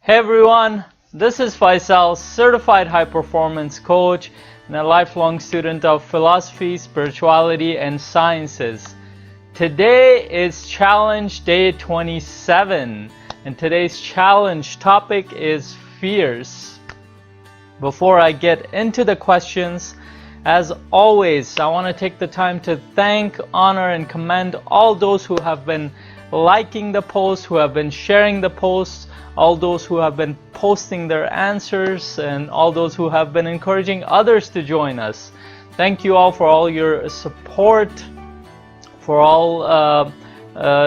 Hey everyone, this is Faisal, certified high performance coach and a lifelong student of philosophy, spirituality, and sciences. Today is challenge day 27, and today's challenge topic is fears. Before I get into the questions, as always, I want to take the time to thank, honor, and commend all those who have been liking the posts, who have been sharing the posts, all those who have been posting their answers, and all those who have been encouraging others to join us. Thank you all for all your support, for all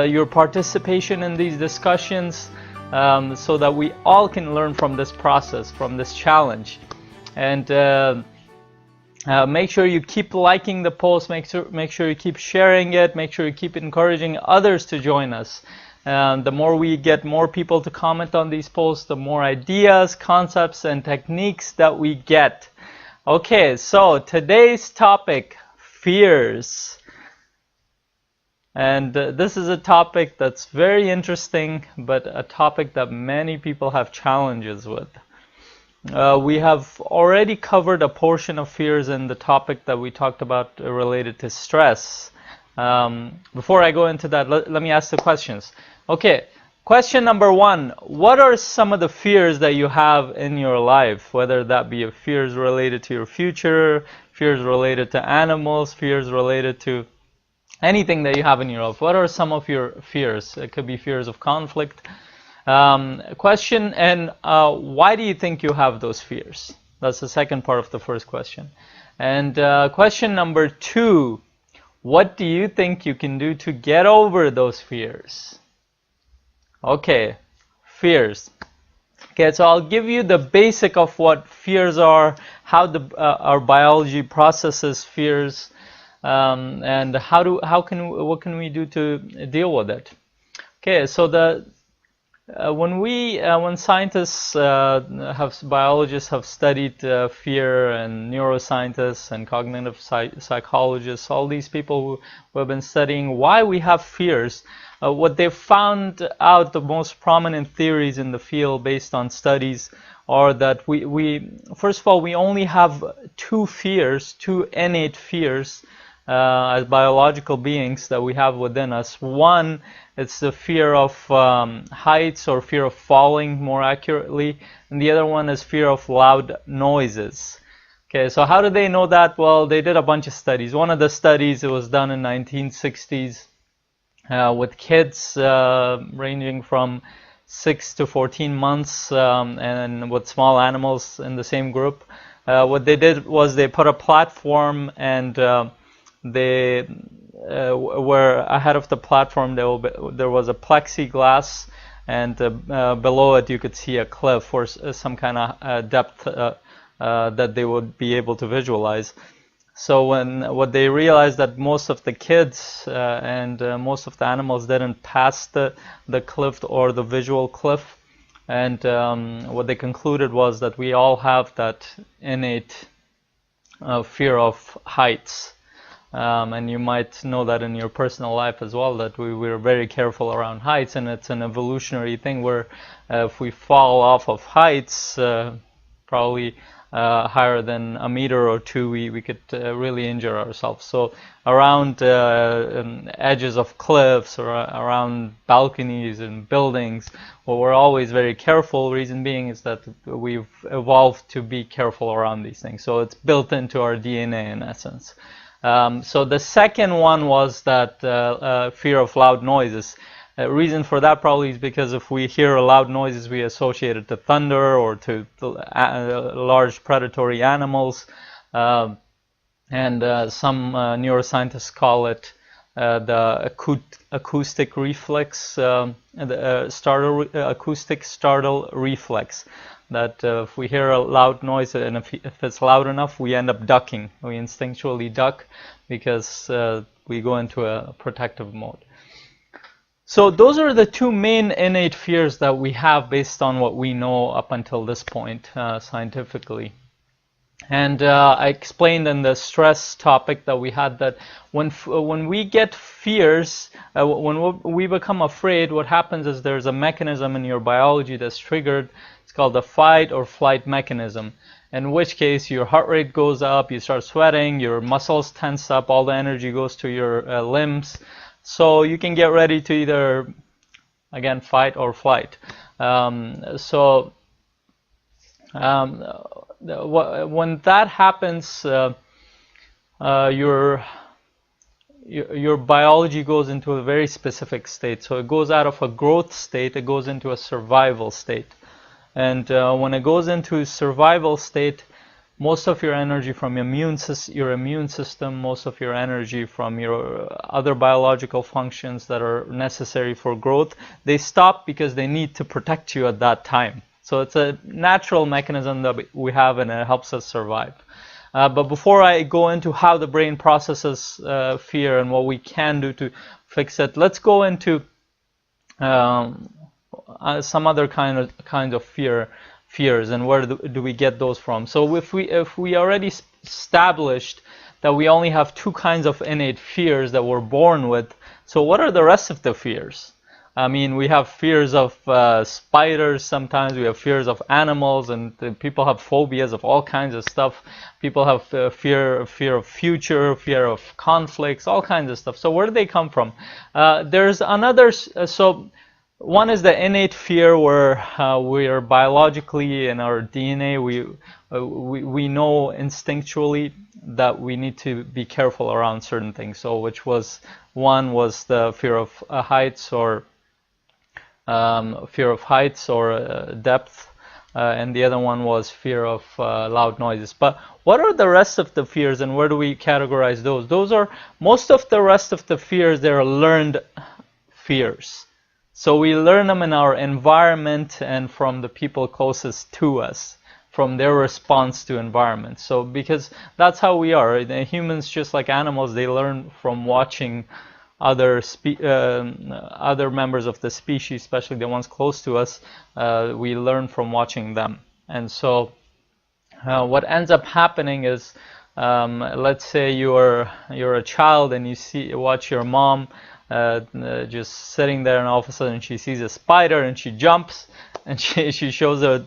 your participation in these discussions, so that we all can learn from this process, from this challenge. And make sure you keep liking the post, make sure you keep sharing it, make sure you keep encouraging others to join us. The more we get more people to comment on these posts, the more ideas, concepts, and techniques that we get. Okay, so today's topic, fears. And this is a topic that's very interesting, but a topic that many people have challenges with. We have already covered a portion of fears in the topic that we talked about related to stress. Before I go into that, let me ask the questions. Okay, question number one, what are some of the fears that you have in your life? Whether that be fears related to your future, fears related to animals, fears related to anything that you have in your life. What are some of your fears? It could be fears of conflict. Question, and why do you think you have those fears? That's the second part of the first question. And question number two, what do you think you can do to get over those fears? Okay, fears. Okay, so I'll give you the basic of what fears are, how our biology processes fears, and what can we do to deal with it? Okay, so when scientists biologists have studied fear, and neuroscientists and cognitive psychologists, all these people who have been studying why we have fears, what they've found out, the most prominent theories in the field based on studies, are that we first of all, we only have two innate fears as biological beings that we have within us. One, it's the fear of heights, or fear of falling more accurately, and the other one is fear of loud noises. Okay, so how do they know that? Well, they did a bunch of studies. One of the studies, it was done in 1960s with kids ranging from 6 to 14 months, and with small animals in the same group. What they did was they put a platform, and they were ahead of the platform. There was a plexiglass, and below it you could see a cliff or some kind of depth that they would be able to visualize. So what they realized, that most of the kids and most of the animals didn't pass the cliff or the visual cliff, and what they concluded was that we all have that innate fear of heights. And you might know that in your personal life as well, that we're very careful around heights, and it's an evolutionary thing where if we fall off of heights, probably higher than a meter or two, we could really injure ourselves. So around edges of cliffs, or around balconies and buildings, well, we're always very careful. Reason being is that we've evolved to be careful around these things. So it's built into our DNA in essence. So the second one was that fear of loud noises. Reason for that probably is because if we hear loud noises, we associate it to thunder or to large predatory animals, and some neuroscientists call it the acoustic reflex, acoustic startle reflex. That if we hear a loud noise, and if it's loud enough, we end up ducking. We instinctually duck because we go into a protective mode. So those are the two main innate fears that we have based on what we know up until this point scientifically. And I explained in the stress topic that we had that when we get fears, when we become afraid, what happens is there's a mechanism in your biology that's triggered. It's called the fight or flight mechanism, in which case your heart rate goes up, you start sweating, your muscles tense up, all the energy goes to your limbs. So you can get ready to either, again, fight or flight. When that happens, your biology goes into a very specific state. So it goes out of a growth state, it goes into a survival state. And when it goes into survival state, most of your energy from your immune system, most of your energy from your other biological functions that are necessary for growth, they stop because they need to protect you at that time. So it's a natural mechanism that we have, and it helps us survive. But before I go into how the brain processes fear and what we can do to fix it, let's go into some other kind of fears, and where do we get those from. So if we already established that we only have two kinds of innate fears that we're born with, so what are the rest of the fears? I mean, we have fears of spiders sometimes, we have fears of animals, and people have phobias of all kinds of stuff. People have fear of future, fear of conflicts, all kinds of stuff. So where do they come from? There's another, so one is the innate fear, where we are biologically in our DNA, we know instinctually that we need to be careful around certain things. So one was the fear of heights, or depth, and the other one was fear of loud noises. But what are the rest of the fears, and where do we categorize those? Most of the rest of the fears, they're learned fears. So we learn them in our environment and from the people closest to us, from their response to environment. So because that's how we are. Humans, just like animals, they learn from watching other members of the species, especially the ones close to us. We learn from watching them. And so what ends up happening is, let's say you're a child and you watch your mom just sitting there, and all of a sudden she sees a spider and she jumps, and she shows a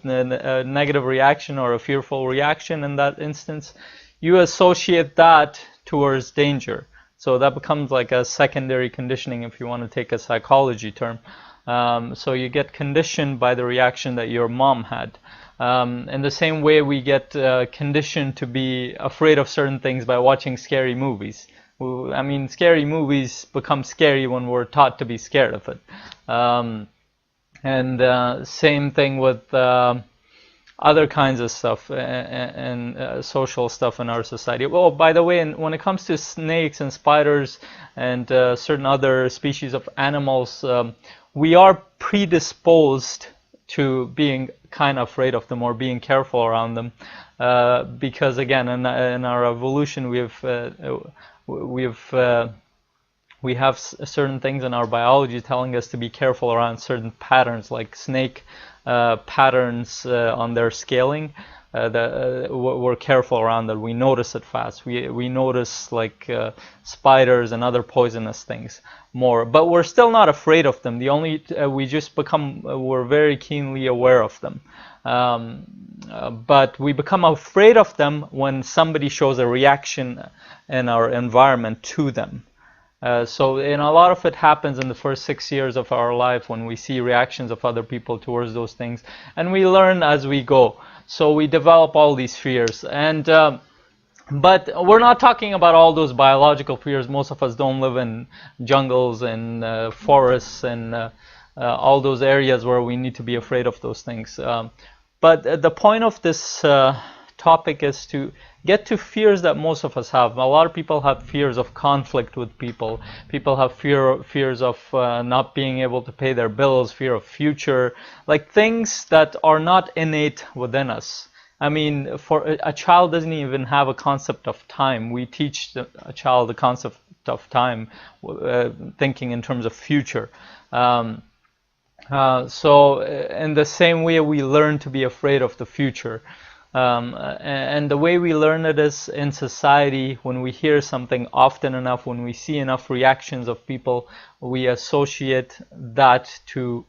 negative reaction or a fearful reaction. In that instance, you associate that towards danger. So that becomes like a secondary conditioning, if you want to take a psychology term. So you get conditioned by the reaction that your mom had. In the same way, we get conditioned to be afraid of certain things by watching scary movies. I mean, scary movies become scary when we're taught to be scared of it. Same thing with other kinds of stuff and social stuff in our society. Well, by the way, when it comes to snakes and spiders and certain other species of animals, we are predisposed to being kind of afraid of them or being careful around them, because again, in our evolution, we have certain things in our biology telling us to be careful around certain patterns, like snake patterns on their scaling. We're careful around that. We notice it fast. We notice like spiders and other poisonous things more, but we're still not afraid of them. We're very keenly aware of them. But we become afraid of them when somebody shows a reaction in our environment to them. So a lot of it happens in the first 6 years of our life, when we see reactions of other people towards those things, and we learn as we go. So we develop all these fears, but we're not talking about all those biological fears. Most of us don't live in jungles and forests and all those areas where we need to be afraid of those things. But the point of this topic is to get to fears that most of us have. A lot of people have fears of conflict with people. People have fears of not being able to pay their bills, fear of future, like things that are not innate within us. I mean, for a child doesn't even have a concept of time. We teach a child the concept of time, thinking in terms of future. So in the same way, we learn to be afraid of the future. And the way we learn it is in society. When we hear something often enough, when we see enough reactions of people, we associate that to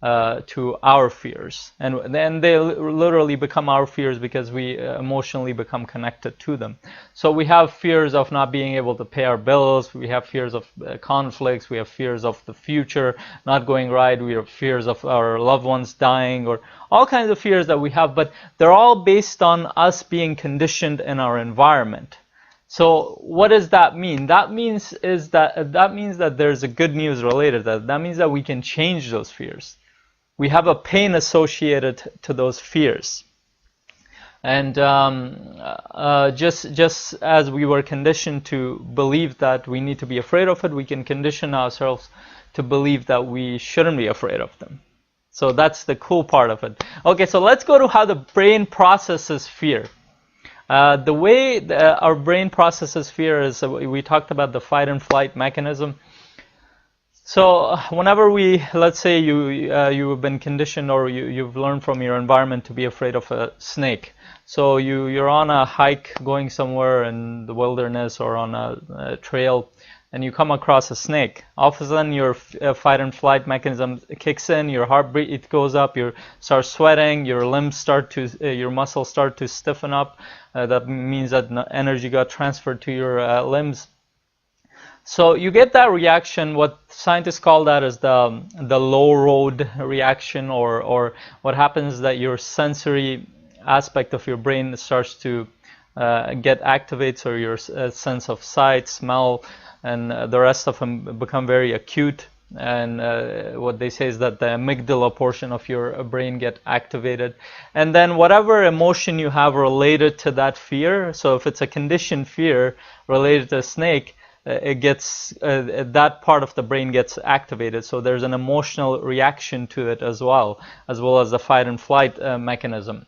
our fears, and then they literally become our fears because we emotionally become connected to them. So we have fears of not being able to pay our bills, we have fears of conflicts, we have fears of the future not going right, we have fears of our loved ones dying, or all kinds of fears that we have, but they're all based on us being conditioned in our environment. So what does that mean? That means that there's a good news related to that. That means that we can change those fears. We have a pain associated to those fears. And just as we were conditioned to believe that we need to be afraid of it, we can condition ourselves to believe that we shouldn't be afraid of them. So that's the cool part of it. Okay, so let's go to how the brain processes fear. The way our brain processes fear is, we talked about the fight and flight mechanism. So whenever let's say you've been conditioned, or you've learned from your environment to be afraid of a snake. So you're on a hike going somewhere in the wilderness or on a trail, and you come across a snake. All of a sudden your fight and flight mechanism kicks in, your heartbeat, it goes up, you start sweating, your limbs your muscles start to stiffen up. That means that energy got transferred to your limbs. So you get that reaction. What scientists call that is the low road reaction, or what happens is that your sensory aspect of your brain starts to get activated, or your sense of sight, smell, and the rest of them become very acute. And what they say is that the amygdala portion of your brain get activated, and then whatever emotion you have related to that fear. So if it's a conditioned fear related to a snake, it gets that part of the brain gets activated. So there's an emotional reaction to it as well as the fight and flight mechanism.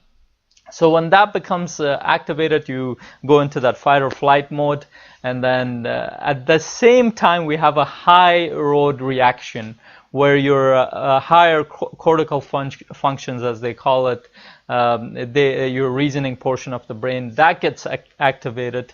So when that becomes activated, you go into that fight or flight mode, and then at the same time we have a high road reaction, where your higher cortical functions, as they call it, your reasoning portion of the brain, that gets activated.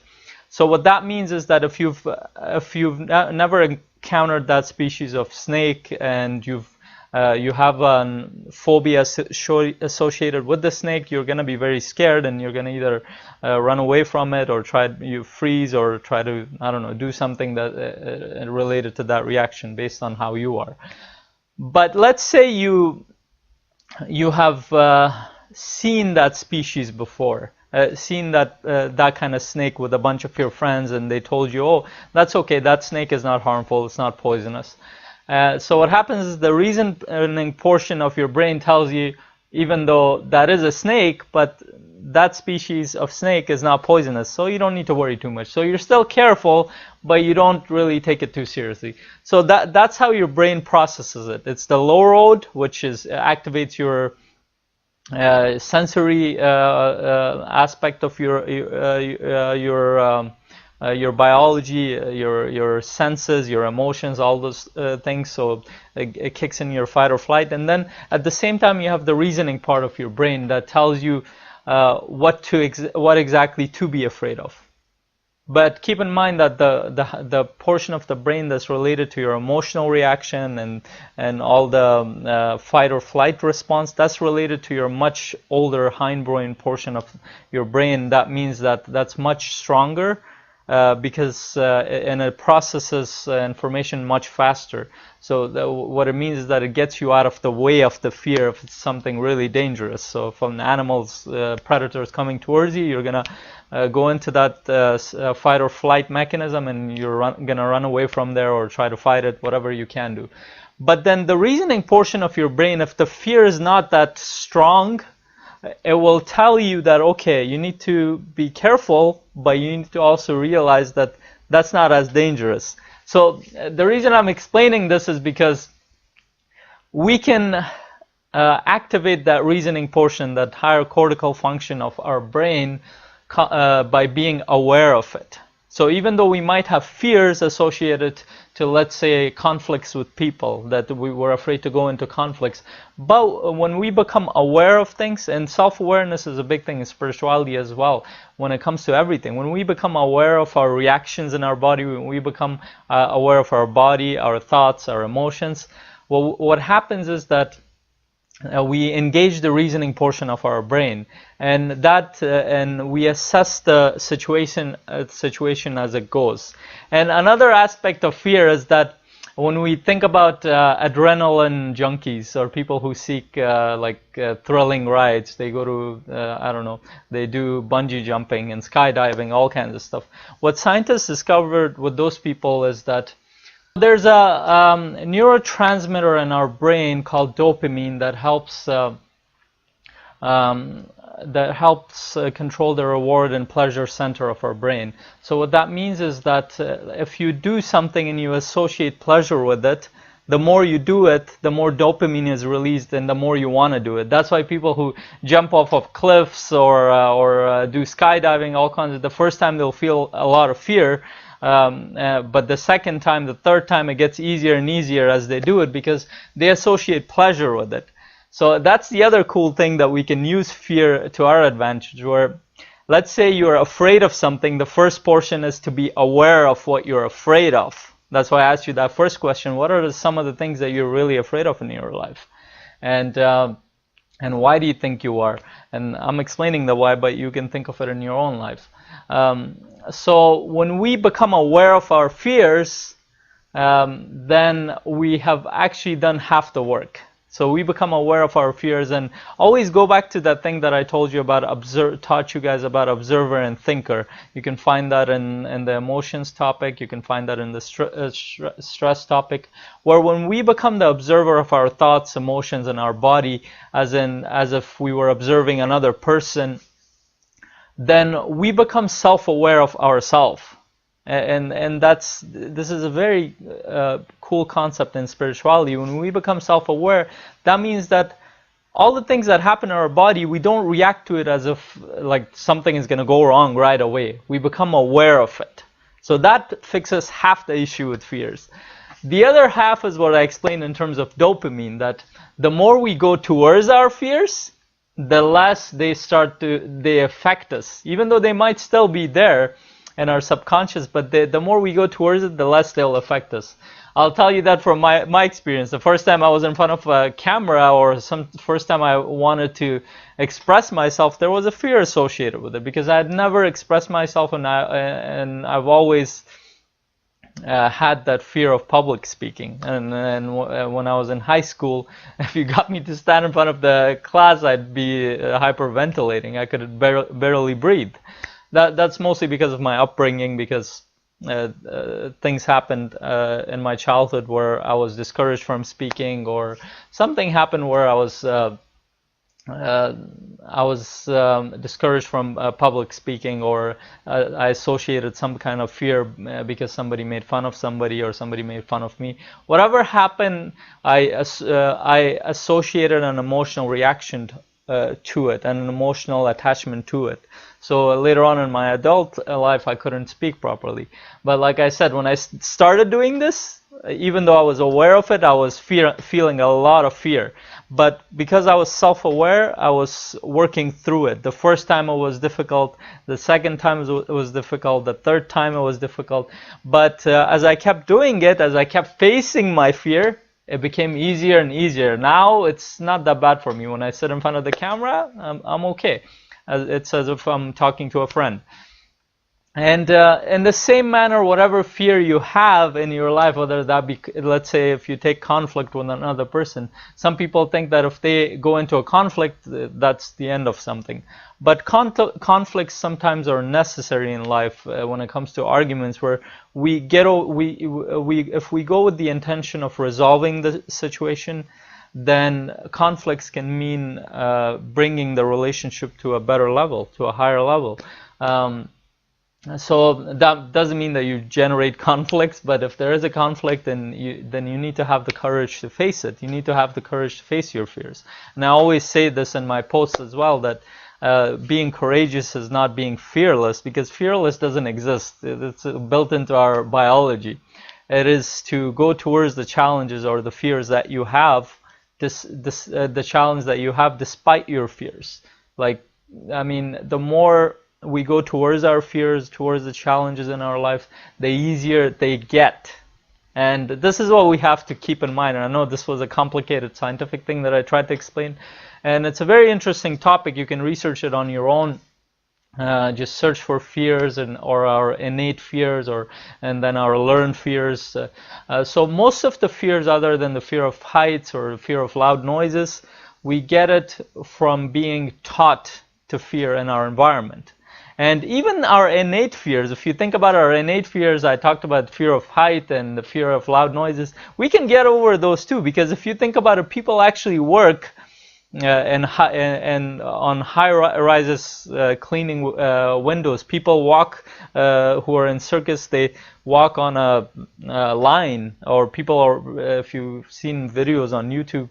So what that means is that if you've never encountered that species of snake, and you have a phobia associated with the snake, you're going to be very scared, and you're going to either run away from it, or you freeze, or try to, I don't know, do something that related to that reaction based on how you are. But let's say you have seen that species before. Seen that kind of snake with a bunch of your friends, and they told you, oh, that's okay, that snake is not harmful, it's not poisonous. So what happens is the reasoning portion of your brain tells you, even though that is a snake, but that species of snake is not poisonous, so you don't need to worry too much. So you're still careful, but you don't really take it too seriously. So that's how your brain processes it. It's the low road, which activates your sensory aspect of your biology, your senses, your emotions, all those things. So it kicks in your fight or flight, and then at the same time you have the reasoning part of your brain that tells you what exactly to be afraid of. But keep in mind that the portion of the brain that's related to your emotional reaction and all the fight or flight response, that's related to your much older hindbrain portion of your brain. That means that's much stronger because and it processes information much faster. So what it means is that it gets you out of the way of the fear if it's something really dangerous. So if an animal's predator is coming towards you, you're gonna go into that fight or flight mechanism, and you're gonna run away from there or try to fight it, whatever you can do. But then the reasoning portion of your brain, if the fear is not that strong, it will tell you that, okay, you need to be careful, but you need to also realize that that's not as dangerous. So the reason I'm explaining this is because we can activate that reasoning portion, that higher cortical function of our brain, by being aware of it. So even though we might have fears associated to, let's say, conflicts with people, that we were afraid to go into conflicts, but when we become aware of things, and self-awareness is a big thing in spirituality as well, when it comes to everything, when we become aware of our reactions in our body, when we become aware of our body, our thoughts, our emotions, well, what happens is that we engage the reasoning portion of our brain, and and we assess the situation as it goes. And another aspect of fear is that when we think about adrenaline junkies, or people who seek thrilling rides, they go to I don't know, they do bungee jumping and skydiving, all kinds of stuff. What scientists discovered with those people is that there's a neurotransmitter in our brain called dopamine that helps control the reward and pleasure center of our brain. So what that means is that if you do something and you associate pleasure with it, the more you do it, the more dopamine is released, and the more you want to do it. That's why people who jump off of cliffs or do skydiving, all kinds of, the first time they'll feel a lot of fear. But the second time, the third time, it gets easier and easier as they do it, because they associate pleasure with it. So that's the other cool thing, that we can use fear to our advantage, where let's say you're afraid of something. The first portion is to be aware of what you're afraid of. That's why I asked you that first question. What are some of the things that you're really afraid of in your life? And why do you think you are? And I'm explaining the why, but you can think of it in your own life. So when we become aware of our fears, then we have actually done half the work. So we become aware of our fears, and always go back to that thing that I told you about, taught you guys about observer and thinker. You can find that in the emotions topic. You can find that in the stress topic, where when we become the observer of our thoughts, emotions, and our body, as if we were observing another person, then we become self-aware of ourselves. And this is a very cool concept in spirituality. When we become self-aware, that means that all the things that happen in our body, we don't react to it as if like something is going to go wrong right away. We become aware of it. So that fixes half the issue with fears. The other half is what I explained in terms of dopamine, that the more we go towards our fears, the less they affect us, even though they might still be there in our subconscious, but the more we go towards it, the less they'll affect us. I'll tell you that from my experience. The first time I was in front of a camera, or first time I wanted to express myself, there was a fear associated with it, because I had never expressed myself, and I've always had that fear of public speaking. And when I was in high school, if you got me to stand in front of the class, I'd be hyperventilating. I could barely breathe. That's mostly because of my upbringing, because things happened in my childhood where I was discouraged from speaking, or something happened where I was discouraged from public speaking, or I associated some kind of fear because somebody made fun of somebody, or somebody made fun of me. Whatever happened, I associated an emotional reaction to it, and an emotional attachment to it. So later on in my adult life, I couldn't speak properly. But like I said, when I started doing this, even though I was aware of it, I was feeling a lot of fear. But because I was self-aware, I was working through it. The first time it was difficult. The second time it was difficult. The third time it was difficult. But as I kept doing it, as I kept facing my fear, it became easier and easier. Now it's not that bad for me. When I sit in front of the camera, I'm okay. It's as if I'm talking to a friend. And in the same manner, whatever fear you have in your life, whether that be, let's say, if you take conflict with another person, some people think that if they go into a conflict, that's the end of something. But conflicts sometimes are necessary in life when it comes to arguments, where if we go with the intention of resolving the situation, then conflicts can mean bringing the relationship to a better level, to a higher level. So that doesn't mean that you generate conflicts, but if there is a conflict, then you need to have the courage to face it. You need to have the courage to face your fears. And I always say this in my posts as well, that being courageous is not being fearless, because fearless doesn't exist. It's built into our biology. It is to go towards the challenges or the fears that you have, the challenge that you have despite your fears. Like, I mean, the more we go towards our fears, towards the challenges in our life, the easier they get. And this is what we have to keep in mind. And I know this was a complicated scientific thing that I tried to explain. And it's a very interesting topic. You can research it on your own. Just search for fears or our innate fears, and then our learned fears. So most of the fears, other than the fear of heights or the fear of loud noises, we get it from being taught to fear in our environment. And even our innate fears, if you think about our innate fears, I talked about fear of height and the fear of loud noises, we can get over those too, because if you think about it, people actually work and on high rises cleaning windows. People walk, who are in circus, they walk on a line, or people are, if you've seen videos on YouTube,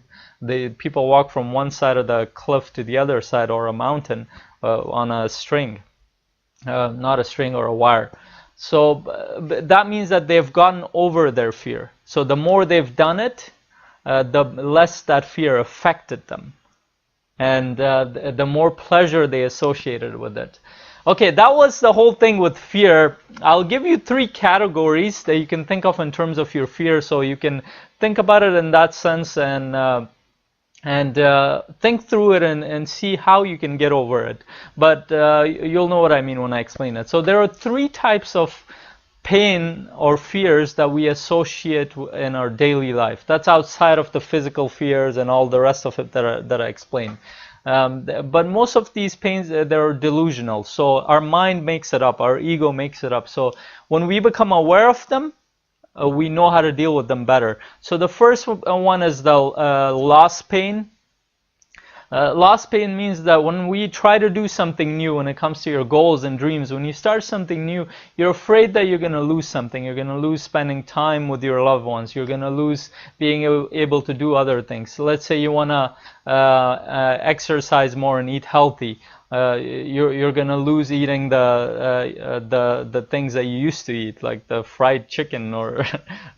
people walk from one side of the cliff to the other side, or a mountain, on a string. Not a string or a wire. So that means that they've gotten over their fear. So the more they've done it, the less that fear affected them, and the more pleasure they associated with it. Okay, that was the whole thing with fear. I'll give you 3 categories that you can think of in terms of your fear, so you can think about it in that sense, and think through it and see how you can get over it. But you'll know what I mean when I explain it. So there are 3 types of pain or fears that we associate in our daily life. That's outside of the physical fears and all the rest of it that I explained. But most of these pains, they're delusional. So our mind makes it up, our ego makes it up. So when we become aware of them, we know how to deal with them better. So the first one is the loss pain. Loss pain means that when we try to do something new, when it comes to your goals and dreams, when you start something new, you're afraid that you're going to lose something. You're going to lose spending time with your loved ones. You're going to lose being able to do other things. So let's say you want to exercise more and eat healthy. You're gonna lose eating the things that you used to eat, like the fried chicken, or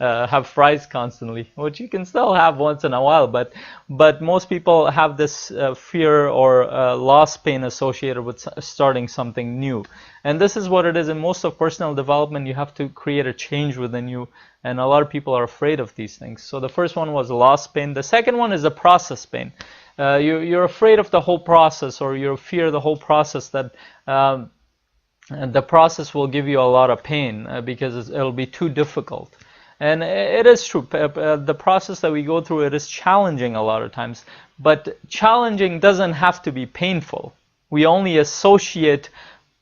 have fries constantly, which you can still have once in a while. But most people have this fear or loss pain associated with starting something new, and this is what it is in most of personal development. You have to create a change within you, and a lot of people are afraid of these things. So the first one was loss pain. The second one is the process pain. You're afraid of the whole process, or you fear the whole process, that the process will give you a lot of pain because it'll be too difficult. And it is true. The process that we go through, it is challenging a lot of times. But challenging doesn't have to be painful. We only associate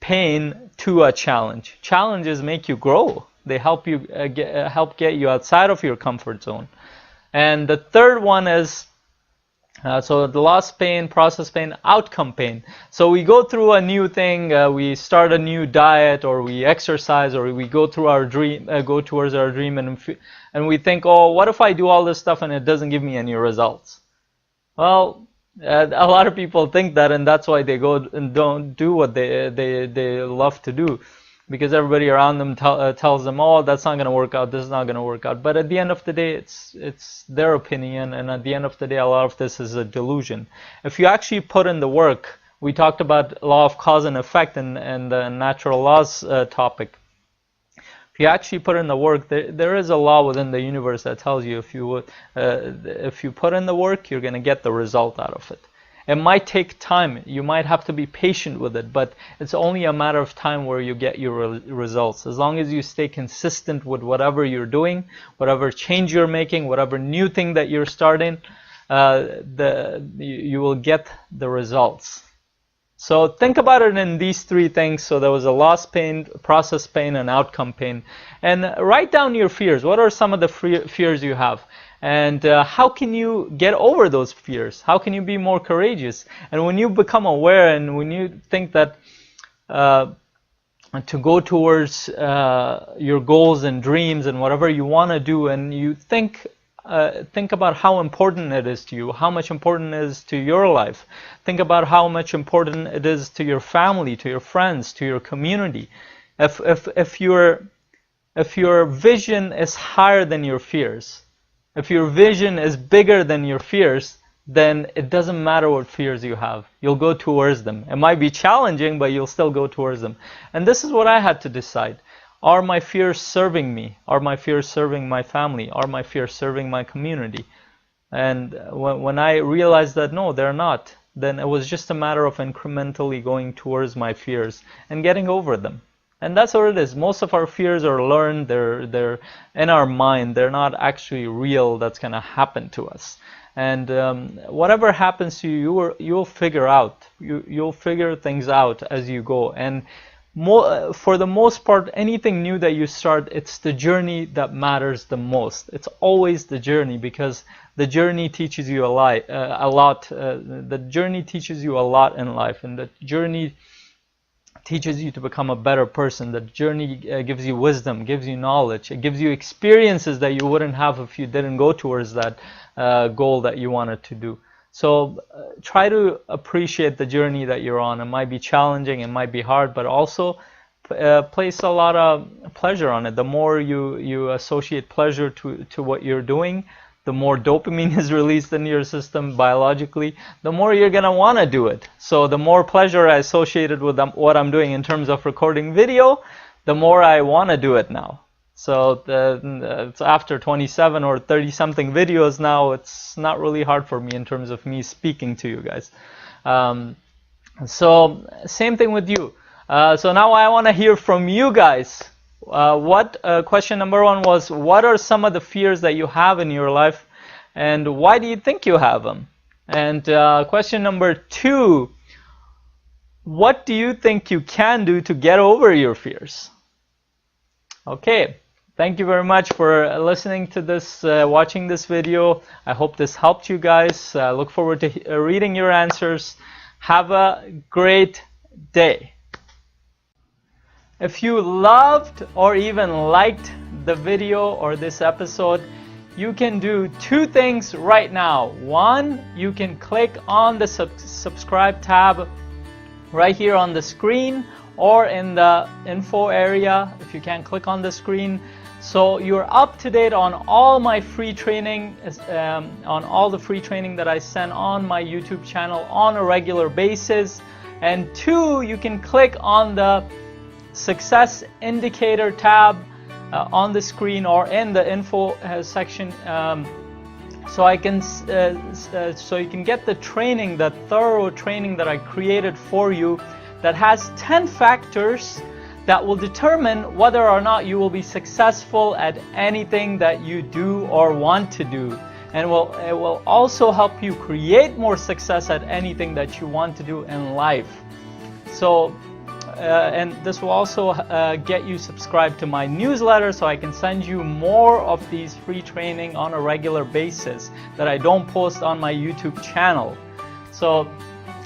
pain to a challenge. Challenges make you grow. They help you help get you outside of your comfort zone. And the third one is so the loss pain, process pain, outcome pain. So we go through a new thing, we start a new diet, or we exercise, or we go through our dream, go towards our dream, and we think, oh, what if I do all this stuff and it doesn't give me any results? Well, a lot of people think that, and that's why they go and don't do what they love to do. Because everybody around them tells them, oh, that's not going to work out, this is not going to work out. But at the end of the day, it's their opinion, and at the end of the day, a lot of this is a delusion. If you actually put in the work, we talked about law of cause and effect and the natural laws topic. If you actually put in the work, there is a law within the universe that tells you if you put in the work, you're going to get the result out of it. It might take time. You might have to be patient with it, but it's only a matter of time where you get your results. As long as you stay consistent with whatever you're doing, whatever change you're making, whatever new thing that you're starting, you will get the results. So think about it in these 3 things. So there was a loss pain, process pain, and outcome pain. And write down your fears. What are some of the fears you have? And how can you get over those fears? How can you be more courageous? And when you become aware, and when you think that to go towards your goals and dreams and whatever you want to do, and you think think about how important it is to you, how much important it is to your life. Think about how much important it is to your family, to your friends, to your community. If your vision is higher than your fears, if your vision is bigger than your fears, then it doesn't matter what fears you have. You'll go towards them. It might be challenging, but you'll still go towards them. And this is what I had to decide. Are my fears serving me? Are my fears serving my family? Are my fears serving my community? And when I realized that no, they're not, then it was just a matter of incrementally going towards my fears and getting over them. And that's what it is. Most of our fears are learned. They're in our mind. They're not actually real. That's going to happen to us. And whatever happens to you, you'll figure out. You'll figure things out as you go. And for the most part, anything new that you start, it's the journey that matters the most. It's always the journey, because the journey teaches you a lot. The journey teaches you a lot in life, and the journey teaches you to become a better person. The journey gives you wisdom, gives you knowledge. It gives you experiences that you wouldn't have if you didn't go towards that goal that you wanted to do. So try to appreciate the journey that you're on. It might be challenging, it might be hard, but also place a lot of pleasure on it. The more you associate pleasure to what you're doing, the more dopamine is released in your system biologically, the more you're going to want to do it. So the more pleasure I associated with what I'm doing in terms of recording video, the more I want to do it now. So it's after 27 or 30 something videos now, it's not really hard for me in terms of me speaking to you guys. So same thing with you. So now I want to hear from you guys. Question number 1 was, what are some of the fears that you have in your life, and why do you think you have them? And question number 2, what do you think you can do to get over your fears? Okay, thank you very much for listening to this, watching this video. I hope this helped you guys. Look forward to reading your answers. Have a great day. If you loved or even liked the video or this episode, you can do 2 things right now. 1, you can click on the subscribe tab right here on the screen or in the info area if you can't click on the screen. So you're up to date on all my free training, on all the free training that I send on my YouTube channel on a regular basis. And 2, you can click on the Success Indicator tab on the screen or in the info section, so you can get the training, the thorough training that I created for you, that has 10 factors that will determine whether or not you will be successful at anything that you do or want to do. And it will also help you create more success at anything that you want to do in life. So and this will also get you subscribed to my newsletter, so I can send you more of these free training on a regular basis that I don't post on my YouTube channel. So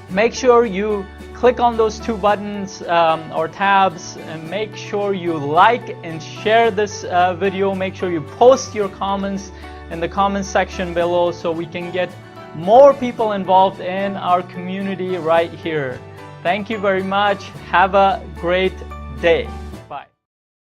make sure you click on those 2 buttons or tabs, and make sure you like and share this video. Make sure you post your comments in the comments section below, so we can get more people involved in our community right here. Thank you very much. Have a great day.